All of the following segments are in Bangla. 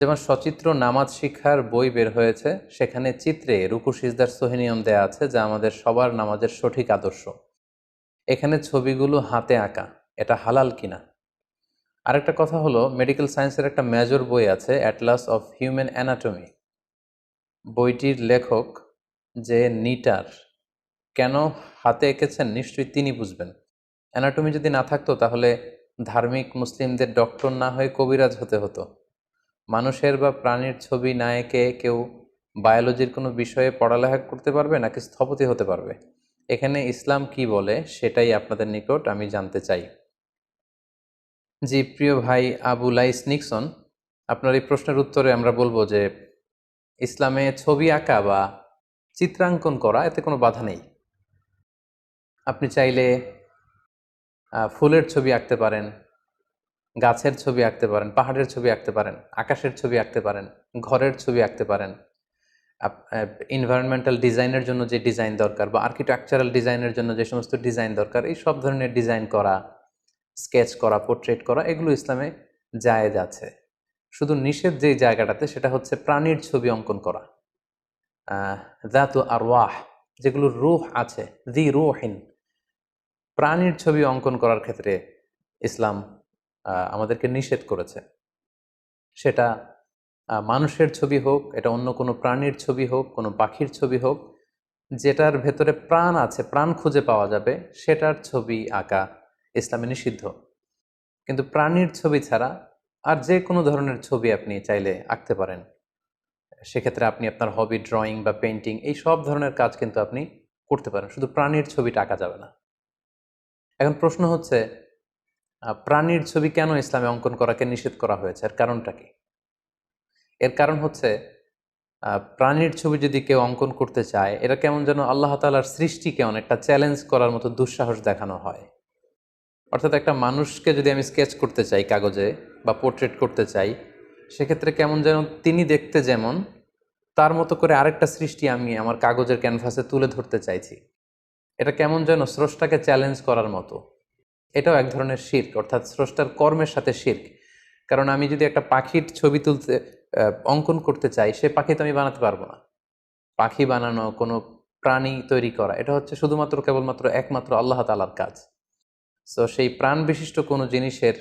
যেমন সচিত্র নামাজ শিক্ষার বই বের হয়েছে, সেখানে চিত্রে রুকু সিজদার সহি নিয়ম দেয়া আছে, যা আমাদের সবার নামাজের সঠিক আদর্শ। এখানে ছবিগুলো হাতে আঁকা, এটা হালাল কিনা। আরেকটা কথা হলো, মেডিকেল সায়েন্সের একটা মেজর বই আছে, অ্যাটলাস অফ হিউম্যান অ্যানাটমি। বইটির লেখক যে নিটার কেন হাতে এঁকেছেন নিশ্চয়ই তিনি বুঝবেন। অ্যানাটমি যদি না থাকতো তাহলে ধার্মিক মুসলিমদের ডক্টর না হয়ে কবিরাজ হতে হতো। মানুষের বা প্রাণীর ছবি না এঁকে কেউ বায়োলজির কোনো বিষয়ে পড়ালেখা করতে পারবে নাকি স্থপতি হতে পারবে? এখানে ইসলাম কি বলে সেটাই আপনাদের নিকট আমি জানতে চাই। জি প্রিয় ভাই আবু লাইস নিক্সন, আপনার এই প্রশ্নের উত্তরে আমরা বলবো যে ইসলামে ছবি আঁকা বা চিত্রাঙ্কন করা এতে কোনো বাধা নেই। আপনি চাইলে ফুলের ছবি আঁকতে পারেন, গাছের ছবি আঁকতে পারেন, পাহাড়ের ছবি আঁকতে পারেন, আকাশের ছবি আঁকতে পারেন, ঘরের ছবি আঁকতে পারেন। এনভায়রনমেন্টাল ডিজাইনের জন্য যে ডিজাইন দরকার বা আর্কিটেকচারাল ডিজাইনের জন্য যে সমস্ত ডিজাইন দরকার, এই সব ধরনের ডিজাইন করা, স্কেচ করা, পোর্ট্রেট করা, এগুলো ইসলামে জায়েজ আছে। শুধু নিষেধ যেই জায়গাটাতে সেটা হচ্ছে প্রাণীর ছবি অঙ্কন করা, যাতু আরওয়াহ, যেগুলো রূহ আছে, দি রুহিন, প্রাণীর ছবি অঙ্কন করার ক্ষেত্রে ইসলাম আমাদেরকে নিষেধ করেছে। সেটা মানুষের ছবি হোক, এটা অন্য কোনো প্রাণীর ছবি হোক, কোনো পাখির ছবি হোক, যেটার ভেতরে প্রাণ আছে, প্রাণ খুঁজে পাওয়া যাবে, সেটার ছবি আঁকা ইসলামে নিষিদ্ধ। কিন্তু প্রাণীর ছবি ছাড়া আর যে কোনো ধরনের ছবি আপনি চাইলে আঁকতে পারেন। সেক্ষেত্রে আপনি আপনার হবি ড্রয়িং বা পেন্টিং, এই সব ধরনের কাজ কিন্তু আপনি করতে পারেন, শুধু প্রাণীর ছবিটা আঁকা যাবে না। এখন প্রশ্ন হচ্ছে, প্রাণীর ছবি কেন ইসলামে অঙ্কন করাকে নিষেধ করা হয়েছে, এর কারণটা কি? এর কারণ হচ্ছে, প্রাণীর ছবি যদি কেউ অঙ্কন করতে চায়, এটা কেমন যেন আল্লাহ তাআলার সৃষ্টিকে অনেকটা চ্যালেঞ্জ করার মতো দুঃসাহস দেখানো হয়। অর্থাৎ একটা মানুষকে যদি আমি স্কেচ করতে চাই কাগজে বা পোর্ট্রেট করতে চাই, সেক্ষেত্রে কেমন যেন তিনি দেখতে যেমন, তার মতো করে আরেকটা সৃষ্টি আমি আমার কাগজের ক্যানভাসে তুলে ধরতে চাইছি। এটা কেমন যেন স্রষ্টাকে চ্যালেঞ্জ করার মতো। এটাও এক ধরনের শিরক, অর্থাৎ স্রষ্টার কর্মের সাথে শিরক। কারণ আমি যদি একটা পাখির ছবি তুলতে অঙ্কন করতে চাই, সে পাখি তো আমি বানাতে পারবো না। পাখি বানানো, কোনো প্রাণী তৈরি করা, এটা হচ্ছে শুধুমাত্র কেবলমাত্র একমাত্র আল্লাহ তাআলার কাজ। সো সেই প্রাণ বিশিষ্ট কোনো জিনিসের,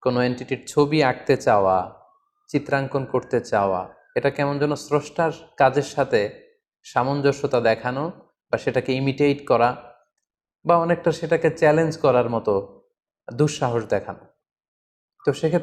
কোনো এন্টিটির ছবি আঁকতে চাওয়া, চিত্রাঙ্কন করতে চাওয়া, এটা কেমন যেন স্রষ্টার কাজের সাথে সামঞ্জস্যতা দেখানো বা সেটাকে ইমিটেট করা বা অনেকটা সেটাকে চ্যালেঞ্জ করার মতো দুঃসাহস দেখানো। তো সেক্ষেত্রে